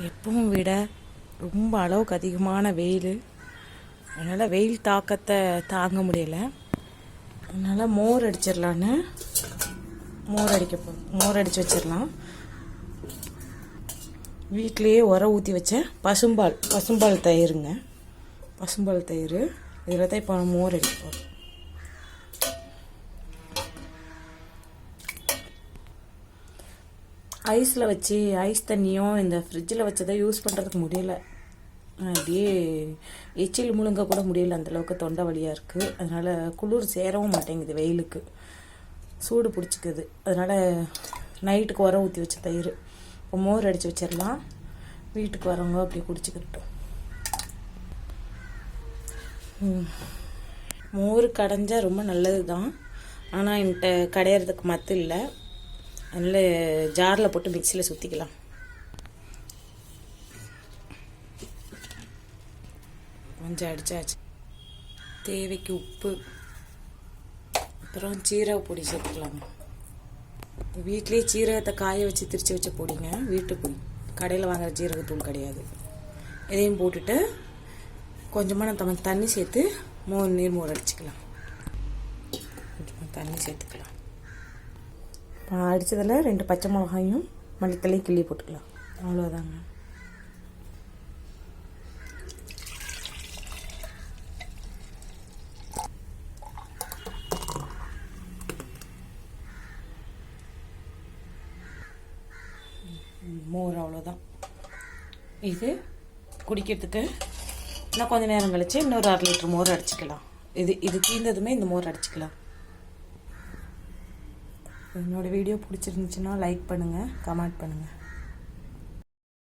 எப்பவும் விட ரொம்ப அளவுக்கு அதிகமான வெயில். அதனால் வெயில் தாக்கத்தை தாங்க முடியலை. அதனால் மோர் அடிச்சிடலான்னு மோர் அடித்து வச்சிடலாம். வீட்டிலையே ஊற்றி வச்சேன் பசும்பால் தயிருங்க. பசும்பால் தயிர் இதில் தான் இப்போ மோர் அடிப்போம். ஐஸில் வச்சு ஐஸ் தண்ணியும் இந்த ஃப்ரிட்ஜில் வச்சதை யூஸ் பண்ணுறதுக்கு முடியல. அப்படியே எச்சில் முழுங்க கூட முடியல, அந்தளவுக்கு தொண்டை வலியாக இருக்குது. அதனால் குளிர் சேரவும் மாட்டேங்குது, வெயிலுக்கு சூடு பிடிச்சிக்குது. அதனால் நைட்டுக்கு ஊற்றி வச்ச தயிர் இப்போ மோர் அடித்து வச்சிடலாம். வீட்டுக்கு வரவங்க அப்படியே குடிச்சிக்கிட்டோம். மோர் கடைஞ்சா ரொம்ப நல்லது தான். ஆனால் என்கிட்ட கடையிறதுக்கு மத்து இல்லை. அதனால் ஜாரில் போட்டு மிக்சியில் சுற்றிக்கலாம். கொஞ்சம் அடித்தாச்சு. தேவைக்கு உப்பு, அப்புறம் சீரக பொடி சேர்த்துக்கலாங்க. வீட்லேயே சீரகத்தை காய வச்சு திரிச்சு வச்ச பொடிங்க, வீட்டு பொடி. கடையில் வாங்குற ஜீரகத்தூள் கிடையாது. இதையும் போட்டுட்டு கொஞ்சமாக நம்ம தண்ணி சேர்த்து நீர் அடிச்சுக்கலாம். கொஞ்சமாக தண்ணி சேர்த்துக்கலாம். அடித்ததில் 2 பச்சை மிளகாயும் மல்லித்தலையும் கிள்ளி போட்டுக்கலாம். அவ்வளோதாங்க. மோர் அவ்வளோதான். இது குடிக்கிறதுக்கு இன்னும் கொஞ்சம் நேரம் கழிச்சு இன்னொரு 1/2 லிட்டர் மோர் அடிச்சுக்கலாம். இது தீர்ந்ததுமே இந்த மோர் அடிச்சுக்கலாம். என்னோடய வீடியோ பிடிச்சிருந்துச்சுன்னா லைக் பண்ணுங்கள், கமெண்ட் பண்ணுங்கள்.